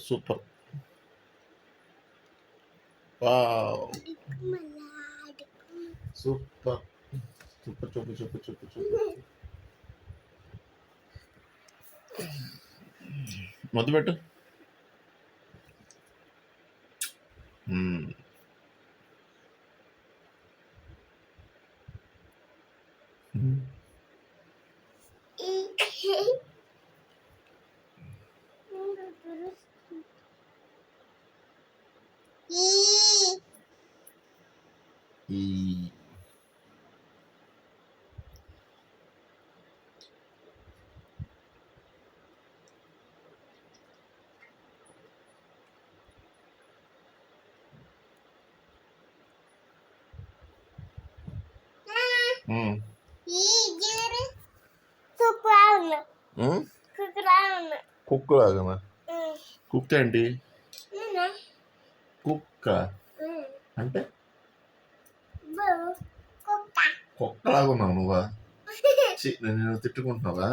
Super. Wow super super. చూపు చూపు చూపు చూపు. మొదలు పెట్టు. ఈ కుక్క లాగా. కుక్క ఏంటి? కుక్క అంటే కుక్కలాగా ఉన్నావు నువ్వా? నేను తిట్టుకుంటున్నావా?